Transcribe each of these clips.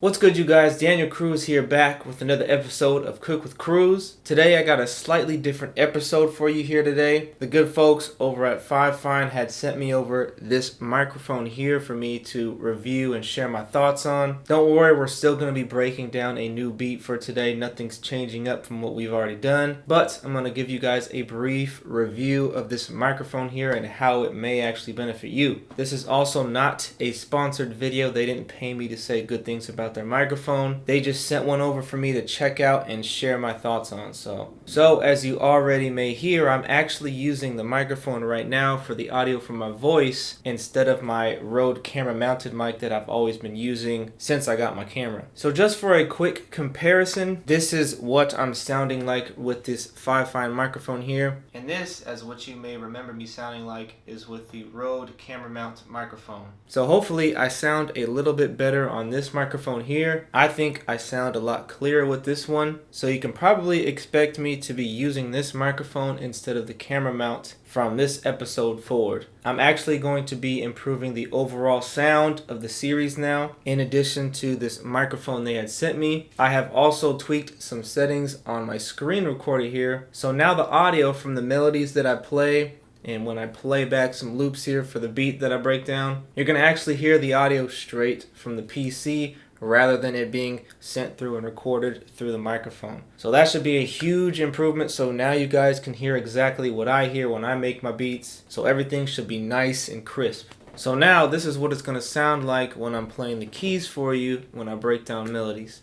What's good, you guys? Daniel Cruz here, back with another episode of Cook with Cruz. Today I got a slightly different episode for you here today. The good folks over at Fifine had sent me over this microphone here for me to review and share my thoughts on. Don't worry, we're still going to be breaking down a new beat for today. Nothing's changing up from what we've already done, but I'm going to give you guys a brief review of this microphone here and how it may actually benefit you. This is also not a sponsored video. They didn't pay me to say good things about their microphone. They just sent one over for me to check out and share my thoughts on. So as you already may hear, I'm actually using the microphone right now for the audio from my voice instead of my Rode camera mounted mic that I've always been using since I got my camera. So just for a quick comparison, this is what I'm sounding like with this Fifine microphone here, and this, as what you may remember me sounding like, is with the Rode camera mount microphone. So hopefully I sound a little bit better on this microphone here. I think I sound a lot clearer with this one, so you can probably expect me to be using this microphone instead of the camera mount from this episode forward. I'm actually going to be improving the overall sound of the series now. In addition to this microphone they had sent me, I have also tweaked some settings on my screen recorder here, so now the audio from the melodies that I play, and when I play back some loops here for the beat that I break down, you're going to actually hear the audio straight from the PC rather than it being sent through and recorded through the microphone. So that should be a huge improvement. So now you guys can hear exactly what I hear when I make my beats. So everything should be nice and crisp. So now this is what it's going to sound like when I'm playing the keys for you when I break down melodies.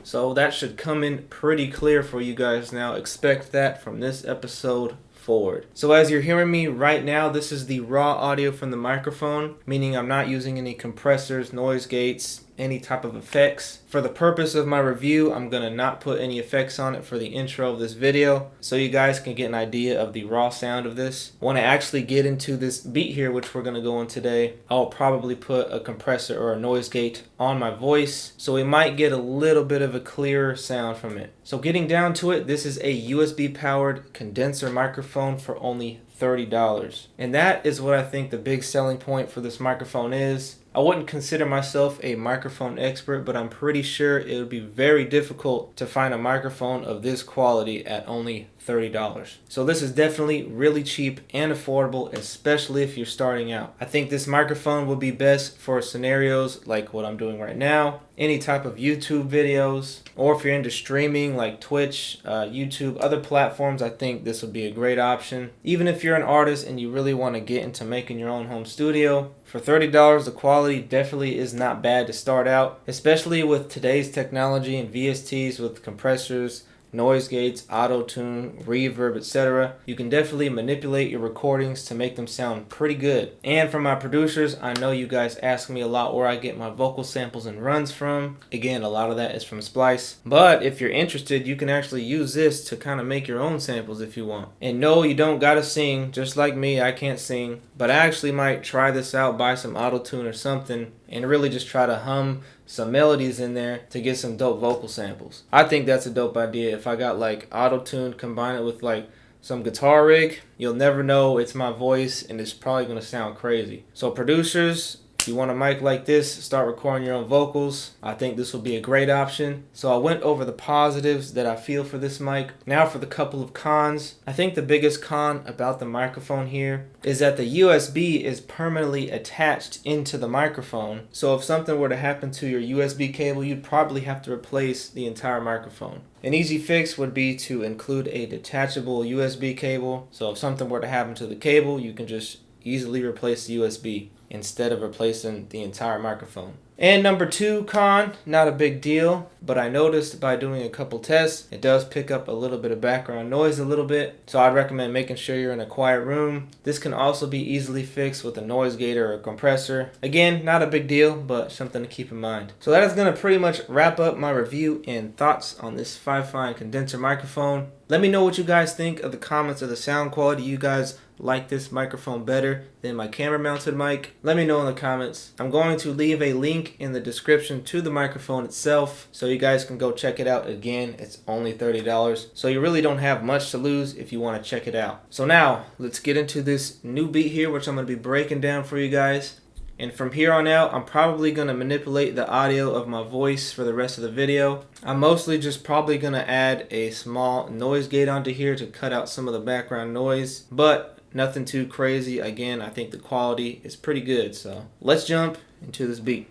So that should come in pretty clear for you guys now. Expect that from this episode forward. So as you're hearing me right now, this is the raw audio from the microphone, meaning I'm not using any compressors, noise gates, any type of effects. For the purpose of my review, I'm gonna not put any effects on it for the intro of this video, so you guys can get an idea of the raw sound of this. When I actually get into this beat here, which we're gonna go on today, I'll probably put a compressor or a noise gate on my voice, so we might get a little bit of a clearer sound from it. So getting down to it, this is a USB powered condenser microphone for only $30. And that is what I think the big selling point for this microphone is. I wouldn't consider myself a microphone expert, but I'm pretty sure it would be very difficult to find a microphone of this quality at only $30. So this is definitely really cheap and affordable, especially if you're starting out. I think this microphone will be best for scenarios like what I'm doing right now, any type of YouTube videos, or if you're into streaming like Twitch, YouTube, other platforms. I think this would be a great option. Even if you're an artist and you really want to get into making your own home studio, for $30, the quality definitely is not bad to start out, especially with today's technology and VSTs with compressors, noise gates, auto-tune, reverb, etc. You can definitely manipulate your recordings to make them sound pretty good. And for my producers, I know you guys ask me a lot where I get my vocal samples and runs from. Again, a lot of that is from Splice. But if you're interested, you can actually use this to kind of make your own samples if you want. And no, you don't gotta sing. Just like me, I can't sing. But I actually might try this out, buy some auto-tune or something, and really just try to hum some melodies in there to get some dope vocal samples. I think that's a dope idea. If I got like auto-tune, combine it with like some guitar rig, you'll never know it's my voice and it's probably gonna sound crazy. So producers, if you want a mic like this, start recording your own vocals, I think this will be a great option. So I went over the positives that I feel for this mic. Now for the couple of cons. I think the biggest con about the microphone here is that the USB is permanently attached into the microphone. So if something were to happen to your USB cable, you'd probably have to replace the entire microphone. An easy fix would be to include a detachable USB cable. So if something were to happen to the cable, you can just easily replace the USB instead of replacing the entire microphone. And number two con, not a big deal, but I noticed by doing a couple tests, it does pick up a little bit of background noise a little bit. So I'd recommend making sure you're in a quiet room. This can also be easily fixed with a noise gate or a compressor. Again, not a big deal, but something to keep in mind. So that is going to pretty much wrap up my review and thoughts on this Fifine condenser microphone. Let me know what you guys think of the comments of the sound quality. You guys like this microphone better than my camera mounted mic, let me know in the comments. I'm going to leave a link in the description to the microphone itself so you guys can go check it out. Again, it's only $30, so you really don't have much to lose if you want to check it out. So now let's get into this new beat here, which I'm going to be breaking down for you guys. And from here on out, I'm probably going to manipulate the audio of my voice for the rest of the video. I'm mostly just probably going to add a small noise gate onto here to cut out some of the background noise, but nothing too crazy. Again, I think the quality is pretty good. So let's jump into this beat.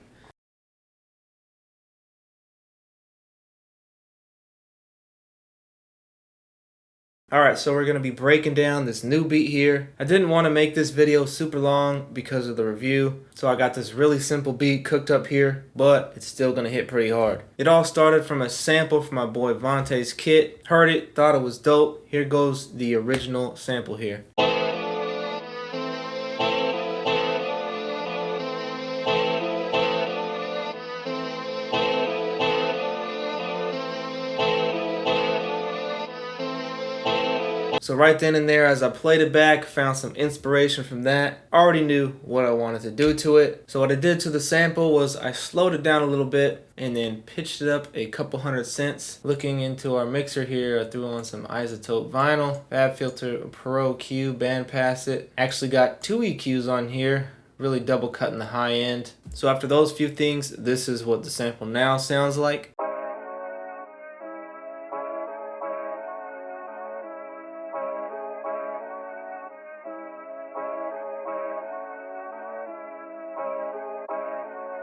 Alright, so we're going to be breaking down this new beat here. I didn't want to make this video super long because of the review, so I got this really simple beat cooked up here, but it's still going to hit pretty hard. It all started from a sample from my boy Vontae's kit. Heard it, thought it was dope. Here goes the original sample here. So right then and there, as I played it back, found some inspiration from that. Already knew what I wanted to do to it. So what I did to the sample was I slowed it down a little bit and then pitched it up a couple hundred cents. Looking into our mixer here, I threw on some isotope vinyl, FabFilter Pro Q, bandpass it. Actually got 2 EQs on here, really double cutting the high end. So after those few things, this is what the sample now sounds like.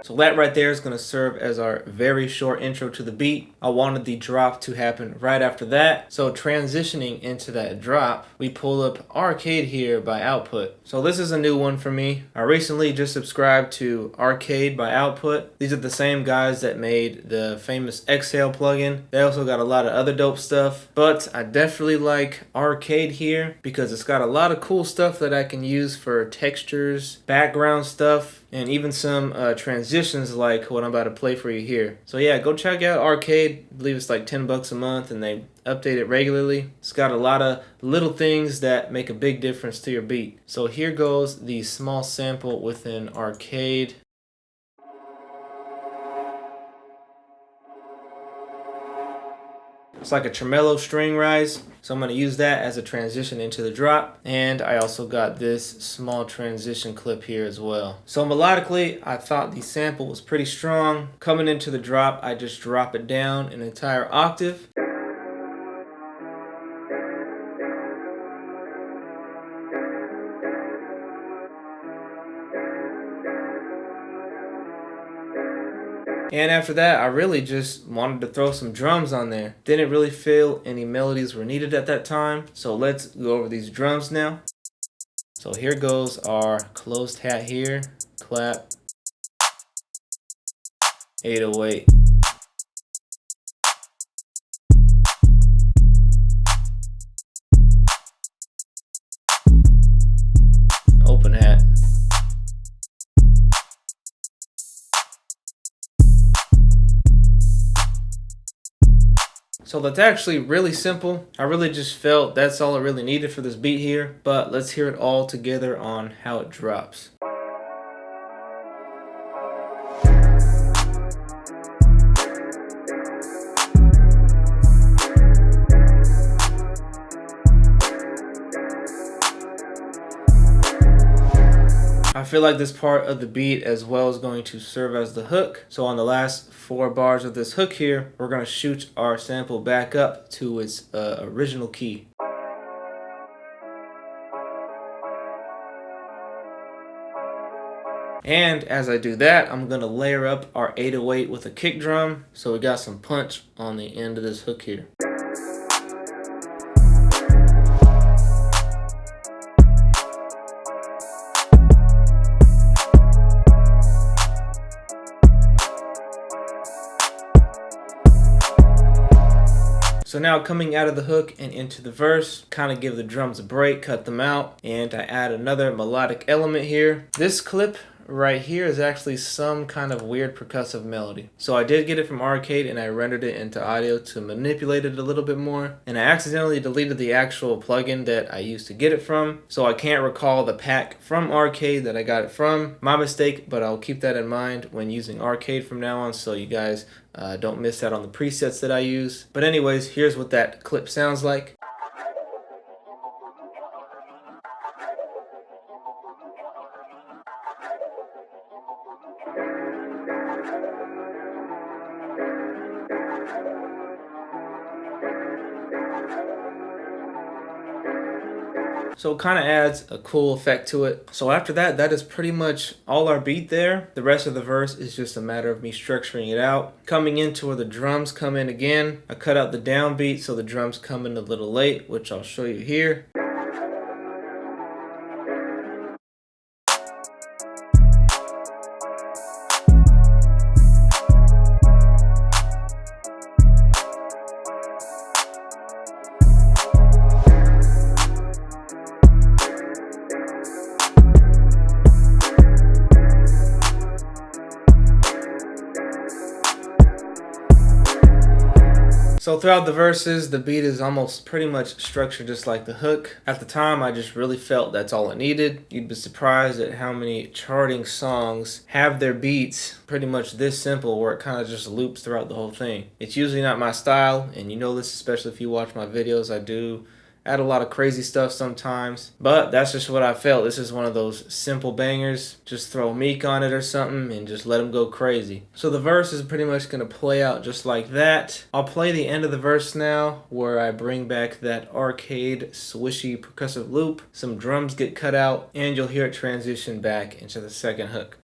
So that right there is going to serve as our very short intro to the beat. I wanted the drop to happen right after that. So transitioning into that drop, we pull up Arcade here by Output. So this is a new one for me. I recently just subscribed to Arcade by Output. These are the same guys that made the famous Exhale plugin. They also got a lot of other dope stuff, but I definitely like Arcade here because it's got a lot of cool stuff that I can use for textures, background stuff, and even some transitions like what I'm about to play for you here. So yeah, go check out Arcade. I believe it's like $10 a month and they update it regularly. It's got a lot of little things that make a big difference to your beat. So here goes the small sample within Arcade. It's like a tremolo string rise, so I'm going to use that as a transition into the drop. And I also got this small transition clip here as well. So melodically, I thought the sample was pretty strong. Coming into the drop, I just drop it down an entire octave. And after that, I really just wanted to throw some drums on there. Didn't really feel any melodies were needed at that time. So let's go over these drums now. So here goes our closed hat here. Clap. 808. Open hat. So that's actually really simple. I really just felt that's all I really needed for this beat here, but let's hear it all together on how it drops. I feel like this part of the beat as well is going to serve as the hook. So on the last 4 bars of this hook here, we're going to shoot our sample back up to its original key. And as I do that, I'm going to layer up our 808 with a kick drum, so we got some punch on the end of this hook here. So now coming out of the hook and into the verse, kind of give the drums a break, cut them out, and I add another melodic element here. This clip right here is actually some kind of weird percussive melody. So I did get it from Arcade and I rendered it into audio to manipulate it a little bit more. And I accidentally deleted the actual plugin that I used to get it from. So I can't recall the pack from Arcade that I got it from. My mistake, but I'll keep that in mind when using Arcade from now on so you guys don't miss out on the presets that I use. But anyways, here's what that clip sounds like. So it kind of adds a cool effect to it. So after that, that is pretty much all our beat there. The rest of the verse is just a matter of me structuring it out. Coming into where the drums come in again, I cut out the downbeat so the drums come in a little late, which I'll show you here. So throughout the verses, the beat is almost pretty much structured just like the hook. At the time, I just really felt that's all it needed. You'd be surprised at how many charting songs have their beats pretty much this simple where it kind of just loops throughout the whole thing. It's usually not my style, and you know this especially if you watch my videos. I do add a lot of crazy stuff sometimes, but that's just what I felt. This is one of those simple bangers. Just throw Meek on it or something and just let him go crazy. So the verse is pretty much going to play out just like that. I'll play the end of the verse now where I bring back that arcade swishy percussive loop. Some drums get cut out and you'll hear it transition back into the second hook.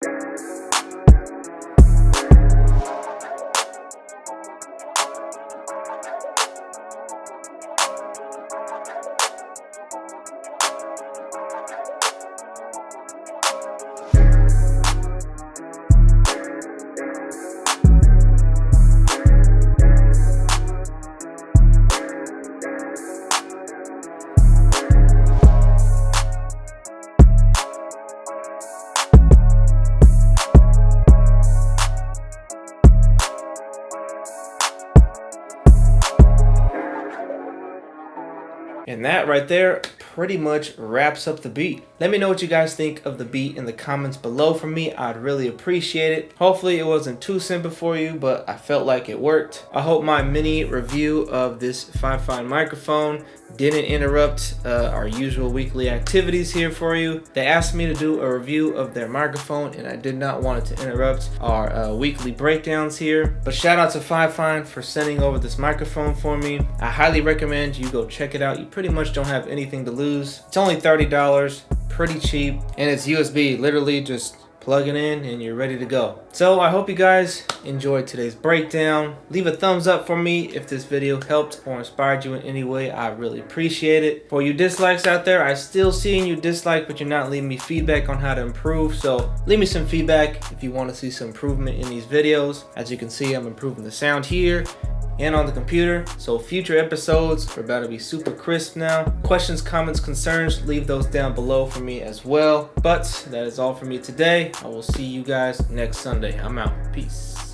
And that right there pretty much wraps up the beat. Let me know what you guys think of the beat in the comments below for me. I'd really appreciate it. Hopefully it wasn't too simple for you, but I felt like it worked. I hope my mini review of this Fifine microphone didn't interrupt our usual weekly activities here for you. They asked me to do a review of their microphone and I did not want it to interrupt our weekly breakdowns here. But shout out to Fifine for sending over this microphone for me. I highly recommend you go check it out. You pretty much don't have anything to lose. It's only $30, pretty cheap, and it's USB. Literally just plug it in and you're ready to go. So I hope you guys enjoyed today's breakdown. Leave a thumbs up for me if this video helped or inspired you in any way. I really appreciate it. For you dislikes out there, I still seeing you dislike, but you're not leaving me feedback on how to improve. So leave me some feedback if you want to see some improvement in these videos. As you can see, I'm improving the sound here and on the computer, so future episodes are about to be super crisp now. Questions, comments, concerns, leave those down below for me as well. But that is all for me today. I will see you guys next Sunday. I'm out. Peace.